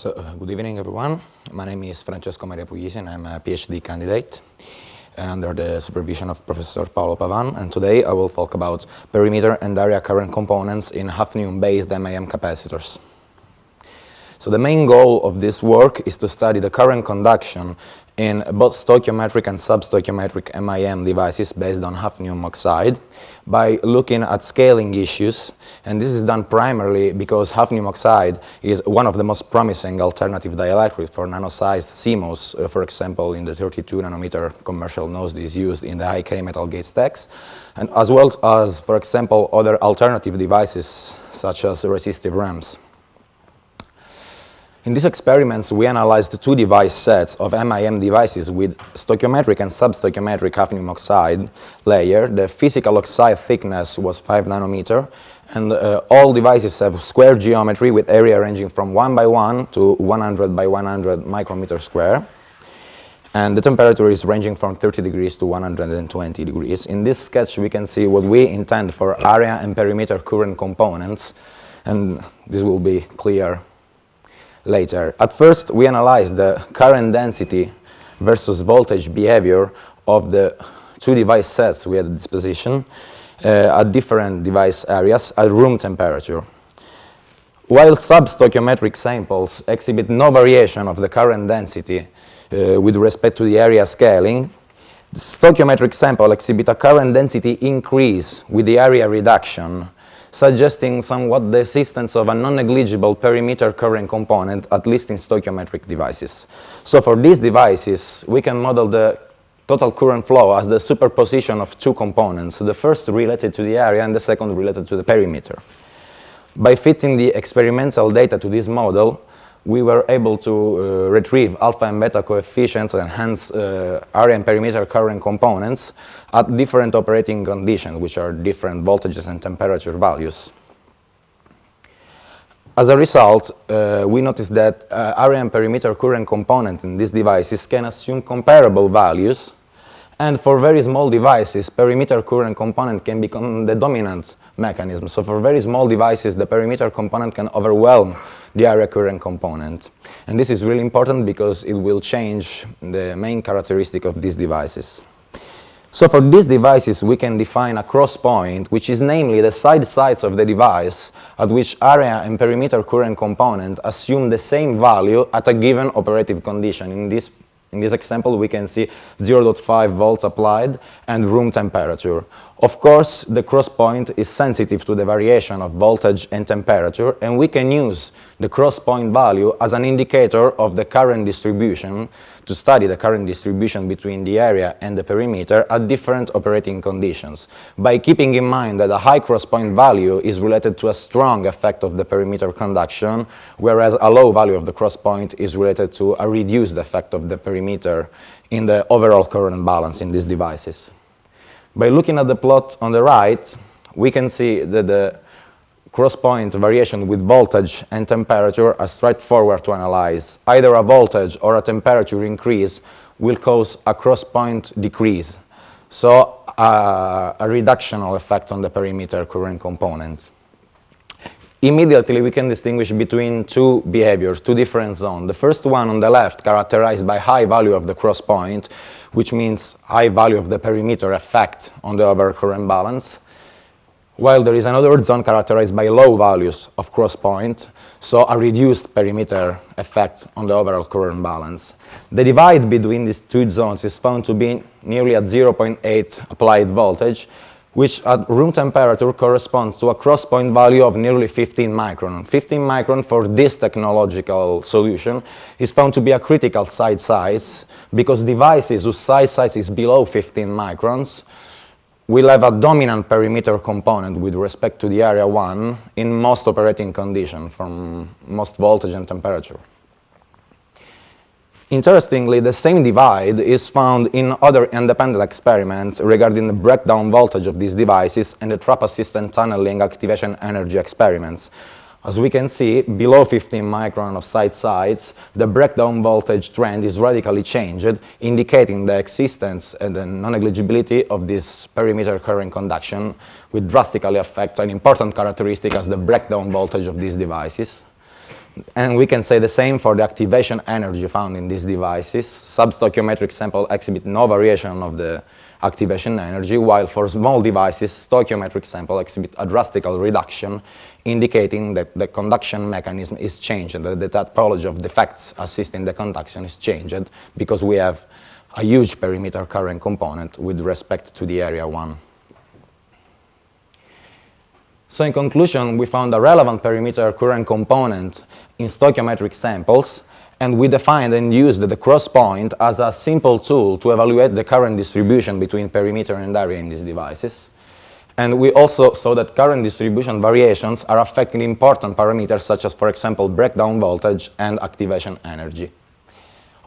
Good evening, everyone. My name is Francesco Puglisi, and I'm a PhD candidate under the supervision of Professor Paolo Pavan. And today I will talk about perimeter and area current components in hafnium-based MIM capacitors. So the main goal of this work is to study the current conduction in both stoichiometric and substoichiometric MIM devices based on hafnium oxide by looking at scaling issues. And this is done primarily because hafnium oxide is one of the most promising alternative dielectrics for nano-sized CMOS, for example, in the 32 nanometer commercial nodes is used in the high-K metal gate stacks, and as well as, for example, other alternative devices such as resistive RAMs. In these experiments, we analyzed two device sets of MIM devices with stoichiometric and substoichiometric hafnium oxide layer. The physical oxide thickness was 5 nanometer, and all devices have square geometry with area ranging from 1 by 1 to 100 by 100 micrometer square. And the temperature is ranging from 30 degrees to 120 degrees. In this sketch, we can see what we intend for area and perimeter current components, and this will be clear later. At first, we analyzed the current density versus voltage behavior of the two device sets we had at disposition at different device areas at room temperature. While substoichiometric samples exhibit no variation of the current density with respect to the area scaling, the stoichiometric sample exhibit a current density increase with the area reduction, suggesting somewhat the existence of a non-negligible perimeter current component, at least in stoichiometric devices. So for these devices, we can model the total current flow as the superposition of two components, the first related to the area and the second related to the perimeter. By fitting the experimental data to this model, we were able to retrieve alpha and beta coefficients and hence area and perimeter current components at different operating conditions, which are different voltages and temperature values. As a result, we noticed that area and perimeter current component in these devices can assume comparable values, and for very small devices, perimeter current component can become the dominant mechanism. So for very small devices, the perimeter component can overwhelm the area current component. And this is really important because it will change the main characteristic of these devices. So for these devices, we can define a cross point, which is namely the side sides of the device at which area and perimeter current component assume the same value at a given operative condition. In this example, we can see 0.5 volts applied and room temperature. Of course, the cross point is sensitive to the variation of voltage and temperature, and we can use the cross point value as an indicator of the current distribution to study the current distribution between the area and the perimeter at different operating conditions, by keeping in mind that a high cross point value is related to a strong effect of the perimeter conduction, whereas a low value of the cross point is related to a reduced effect of the perimeter in the overall current balance in these devices. By looking at the plot on the right, we can see that the cross-point variation with voltage and temperature are straightforward to analyze. Either a voltage or a temperature increase will cause a cross-point decrease, so a reductional effect on the perimeter current component. Immediately, we can distinguish between two behaviors, two different zones. The first one on the left, characterized by high value of the cross point, which means high value of the perimeter effect on the overall current balance, while there is another zone characterized by low values of cross point, so a reduced perimeter effect on the overall current balance. The divide between these two zones is found to be nearly at 0.8 applied voltage, which at room temperature corresponds to a cross point value of nearly 15 micron. 15 micron for this technological solution is found to be a critical side size, because devices whose side size is below 15 microns will have a dominant perimeter component with respect to the area 1 in most operating conditions from most voltage and temperature. Interestingly, the same divide is found in other independent experiments regarding the breakdown voltage of these devices and the trap-assisted tunneling activation energy experiments. As we can see, below 15 micron of side sides, the breakdown voltage trend is radically changed, indicating the existence and the non-negligibility of this perimeter current conduction, which drastically affects an important characteristic as the breakdown voltage of these devices. And we can say the same for the activation energy found in these devices. Sub-stoichiometric samples exhibit no variation of the activation energy, while for small devices, stoichiometric samples exhibit a drastic reduction, indicating that the conduction mechanism is changed and that the topology of defects assisting the conduction is changed because we have a huge perimeter current component with respect to the area 1. So in conclusion, we found a relevant perimeter current component in stoichiometric samples, and we defined and used the cross point as a simple tool to evaluate the current distribution between perimeter and area in these devices. And we also saw that current distribution variations are affecting important parameters such as, for example, breakdown voltage and activation energy.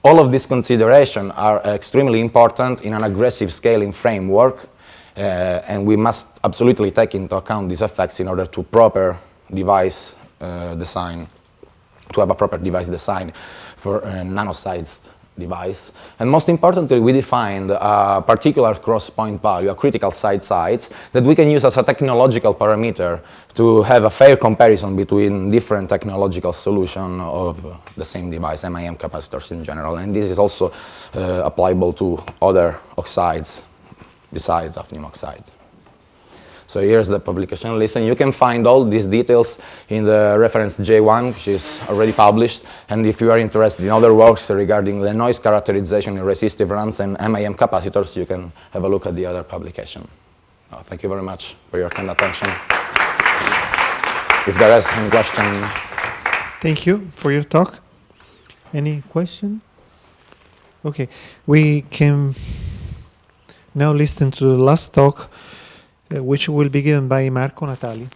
All of these considerations are extremely important in an aggressive scaling framework, and we must absolutely take into account these effects in order to proper device design, to have a proper device design for a nano-sized device. And most importantly, we defined a particular cross-point value, a critical side size, that we can use as a technological parameter to have a fair comparison between different technological solutions of the same device, MIM capacitors in general. And this is also applicable to other oxides besides hafnium oxide. So here's the publication list, and you can find all these details in the reference J1, which is already published. And if you are interested in other works regarding the noise characterization in resistive runs and MIM capacitors, you can have a look at the other publication. Thank you very much for your kind attention. If there is any question. Thank you for your talk. Any question? Okay, we can now listen to the last talk, which will be given by Marco Natali.